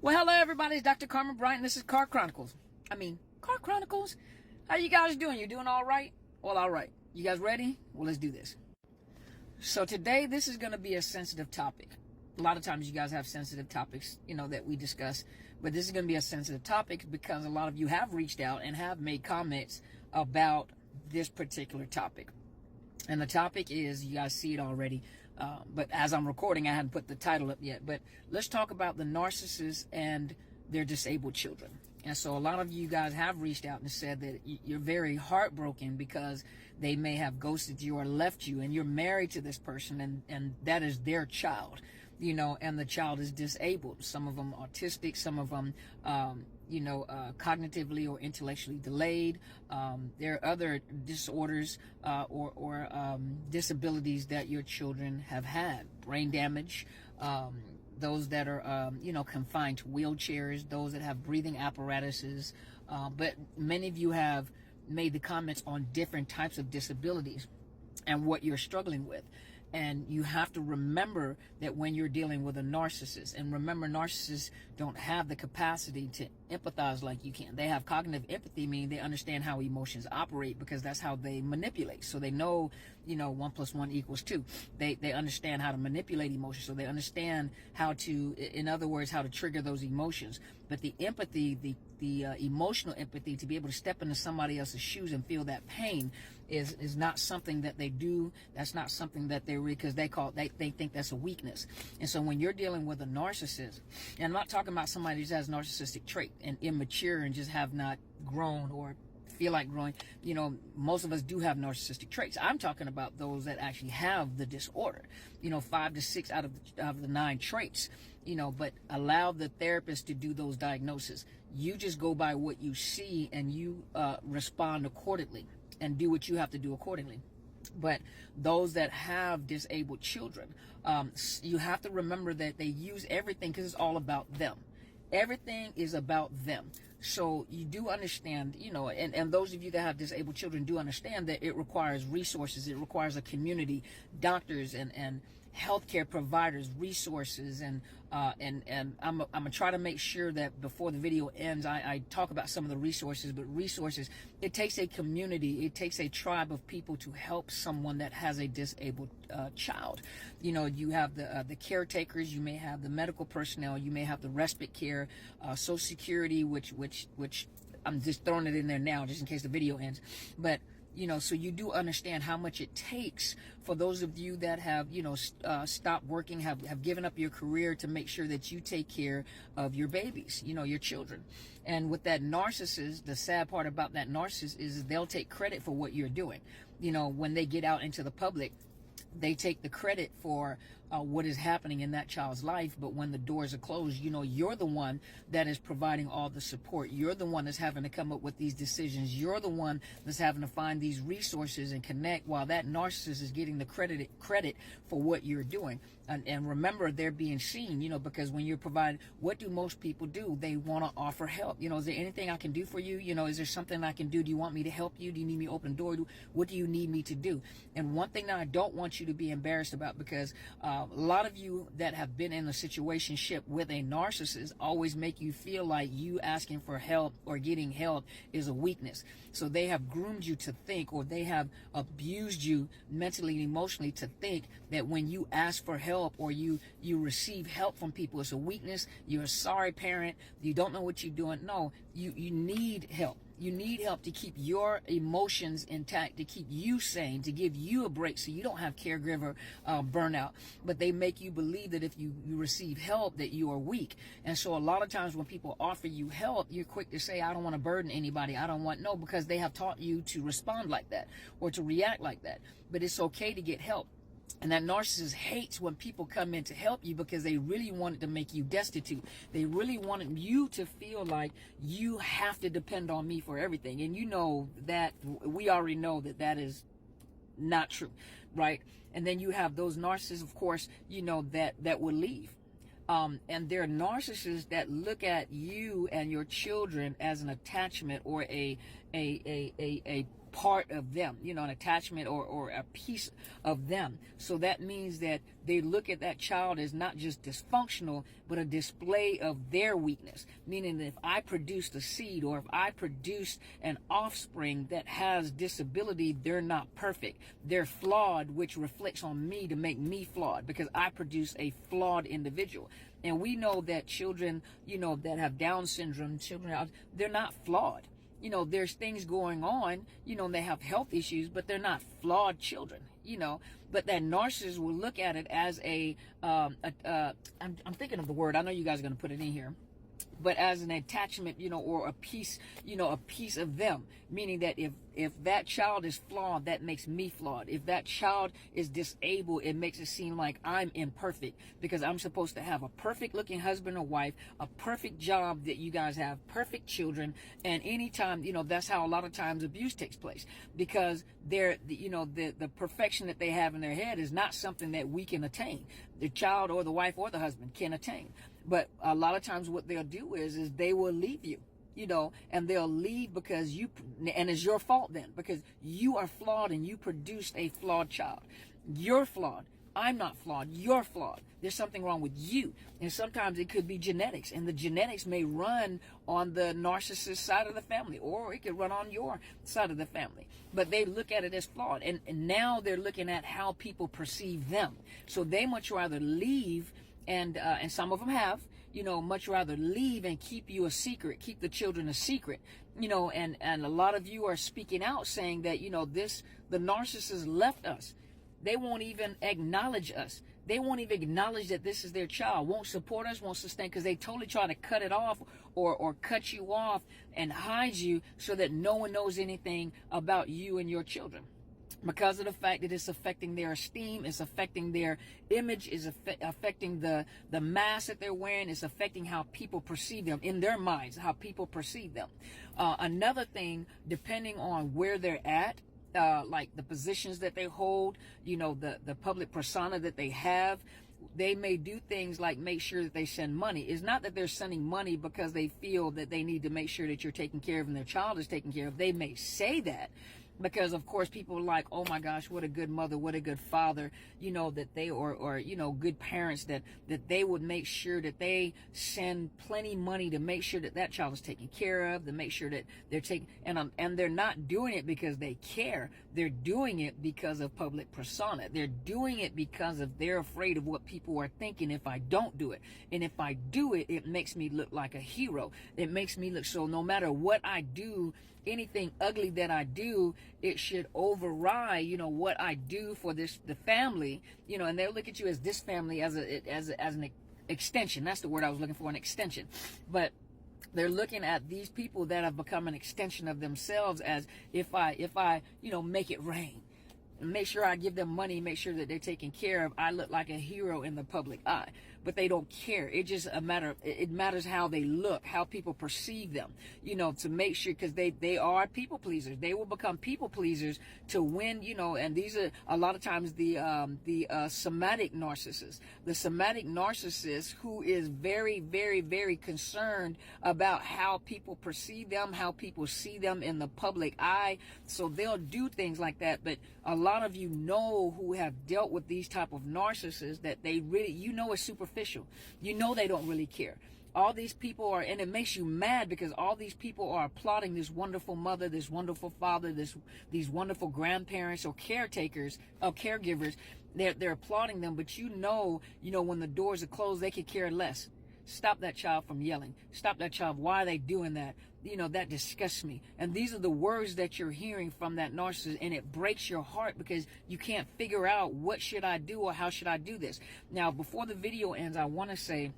Well, hello everybody, it's Dr. Carmen Bryant. This is Car Chronicles. Car Chronicles. How you guys doing? You doing all right? Well, all right. You guys ready? Well, let's do this. So today, this is going to be a sensitive topic. A lot of times you guys have sensitive topics, that we discuss, but this is going to be a sensitive topic because a lot of you have reached out and have made comments about this particular topic. And the topic is, you guys see it already, but as I'm recording, I hadn't put the title up yet. But let's talk about the narcissists and their disabled children. And so a lot of you guys have reached out and said that you're very heartbroken because they may have ghosted you or left you, and you're married to this person, and that is their child, and the child is disabled. Some of them autistic, some of them, cognitively or intellectually delayed. There are other disorders or disabilities that your children have had. Brain damage, those that are, confined to wheelchairs, those that have breathing apparatuses. But many of you have made the comments on different types of disabilities and what you're struggling with. And you have to remember that when you're dealing with a narcissist, and remember, narcissists don't have the capacity to empathize like you can. They have cognitive empathy, meaning they understand how emotions operate because that's how they manipulate. So they know, 1 + 1 = 2. They understand how to manipulate emotions. So they understand how to, in other words, how to trigger those emotions. But the empathy, the emotional empathy, to be able to step into somebody else's shoes and feel that pain is not something that they do. That's not something that because they think that's a weakness. And so when you're dealing with a narcissist, and I'm not talking about somebody who just has narcissistic trait and immature and just have not grown or feel like growing. Most of us do have narcissistic traits. I'm talking about those that actually have the disorder, 5 to 6 out of the 9 traits, but allow the therapist to do those diagnoses. You just go by what you see and you respond accordingly and do what you have to do accordingly. But those that have disabled children, you have to remember that they use everything because it's all about them. Everything is about them. So you do understand, and those of you that have disabled children do understand that it requires resources. It requires a community, doctors and healthcare providers, resources, and I'm gonna try to make sure that before the video ends, I talk about some of the resources. But resources, it takes a community, it takes a tribe of people to help someone that has a disabled child. You have the caretakers, you may have the medical personnel, you may have the respite care, Social Security, which I'm just throwing it in there now just in case the video ends. But so you do understand how much it takes for those of you that have, stopped working, have given up your career to make sure that you take care of your babies, your children. And with that narcissist, the sad part about that narcissist is they'll take credit for what you're doing. When they get out into the public, they take the credit for what is happening in that child's life. But when the doors are closed, you're the one that is providing all the support. You're the one that's having to come up with these decisions. You're the one that's having to find these resources and connect, while that narcissist is getting the credit for what you're doing. And remember, they're being seen, because when you're providing, what do most people do? They want to offer help. Is there anything I can do for you? Is there something I can do? Do you want me to help you? Do you need me to open the door? What do you need me to do? And one thing that I don't want you to be embarrassed about, because a lot of you that have been in a situationship with a narcissist always make you feel like you asking for help or getting help is a weakness. So they have groomed you to think, or they have abused you mentally and emotionally to think that when you ask for help or you receive help from people, it's a weakness. You're a sorry parent. You don't know what you're doing. No, you need help. You need help to keep your emotions intact, to keep you sane, to give you a break so you don't have caregiver burnout. But they make you believe that if you receive help that you are weak. And so a lot of times when people offer you help, you're quick to say, I don't want to burden anybody. No, because they have taught you to respond like that or to react like that. But it's okay to get help. And that narcissist hates when people come in to help you because they really wanted to make you destitute. They really wanted you to feel like you have to depend on me for everything. And that we already know that is not true, right? And then you have those narcissists, of course, that will leave. And there are narcissists that look at you and your children as an attachment or a part of them, you know, an attachment or a piece of them. So that means that they look at that child as not just dysfunctional, but a display of their weakness. Meaning that if I produced a seed, or if I produced an offspring that has disability, they're not perfect. They're flawed, which reflects on me to make me flawed, because I produce a flawed individual. And we know that children, you know, that have Down syndrome, they're not flawed. You know, there's things going on, you know, they have health issues, but they're not flawed children, you know. But that narcissist will look at it as I'm thinking of the word, I know you guys are going to put it in here, but as an attachment, you know, or a piece, you know, a piece of them. Meaning that if that child is flawed, that makes me flawed. If that child is disabled, it makes it seem like I'm imperfect, because I'm supposed to have a perfect looking husband or wife, a perfect job that you guys have, perfect children. And anytime, you know, that's how a lot of times abuse takes place, because you know, the perfection that they have in their head is not something that we can attain. The child or the wife or the husband can attain. But a lot of times what they'll do is they will leave you, you know, and they'll leave because and it's your fault then, because you are flawed and you produced a flawed child. You're flawed. I'm not flawed. You're flawed. There's something wrong with you. And sometimes it could be genetics, and the genetics may run on the narcissist side of the family, or it could run on your side of the family. But they look at it as flawed. And now they're looking at how people perceive them. So they much rather leave, and some of them have, you know, much rather leave and keep you a secret, keep the children a secret, you know, and a lot of you are speaking out saying that, you know, the narcissist left us. They won't even acknowledge us. They won't even acknowledge that this is their child, won't support us, won't sustain, because they totally try to cut it off or cut you off and hide you so that no one knows anything about you and your children. Because of the fact that it's affecting their esteem, it's affecting their image, is affecting the mask that they're wearing, it's affecting how people perceive them in their minds, how people perceive them. Another thing, depending on where they're at, like the positions that they hold, you know, the public persona that they have, they may do things like make sure that they send money. It's not that they're sending money because they feel that they need to make sure that you're taken care of and their child is taken care of. They may say that because, of course, people are like, oh my gosh, what a good mother, what a good father, you know, that they, or you know, good parents, that they would make sure that they send plenty money to make sure that that child is taken care of, to make sure that they're taking, and they're not doing it because they care. They're doing it because of public persona. They're doing it because they're afraid of what people are thinking if I don't do it. And if I do it, it makes me look like a hero. It makes me look, so no matter what I do, anything ugly that I do, it should override, you know, what I do for the family, you know, and they'll look at you as this family as an extension. That's the word I was looking for, an extension. But they're looking at these people that have become an extension of themselves as if I, you know, make it rain, make sure I give them money, make sure that they're taken care of, I look like a hero in the public eye. But they don't care. It just it matters how they look, how people perceive them, you know, to make sure, because they are people pleasers. They will become people pleasers to win, you know, and these are a lot of times the Sematic Narcissist. The Sematic Narcissist, who is very, very, very concerned about how people perceive them, how people see them in the public eye. So they'll do things like that. But a lot of you know, who have dealt with these type of narcissists, that they really, you know, it's superficial. You know, they don't really care. All these people are, and it makes you mad because all these people are applauding this wonderful mother, this wonderful father, these wonderful grandparents or caretakers or caregivers. They're applauding them, but you know, when the doors are closed, they could care less. Stop that child from yelling. Stop that child. Why are they doing that? You know, that disgusts me. And these are the words that you're hearing from that narcissist, and it breaks your heart because you can't figure out what should I do or how should I do this. Now, before the video ends, I want to say,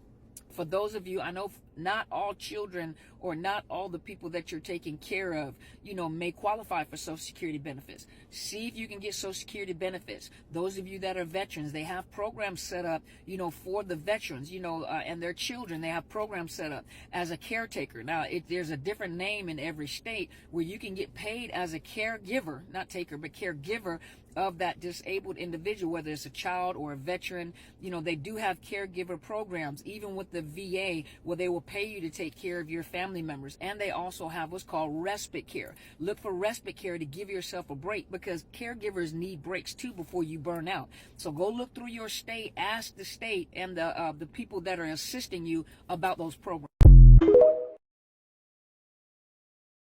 for those of you, I know not all children or not all the people that you're taking care of, you know, may qualify for Social Security benefits. See if you can get Social Security benefits. Those of you that are veterans, they have programs set up, you know, for the veterans, you know, and their children. They have programs set up as a caretaker. Now, there's a different name in every state where you can get paid as a caregiver, not taker, but caregiver of that disabled individual, whether it's a child or a veteran. You know, they do have caregiver programs, even with the the VA where they will pay you to take care of your family members. And they also have what's called respite care. Look for respite care to give yourself a break, because caregivers need breaks too before you burn out. So go look through your state, ask the state and the people that are assisting you about those programs.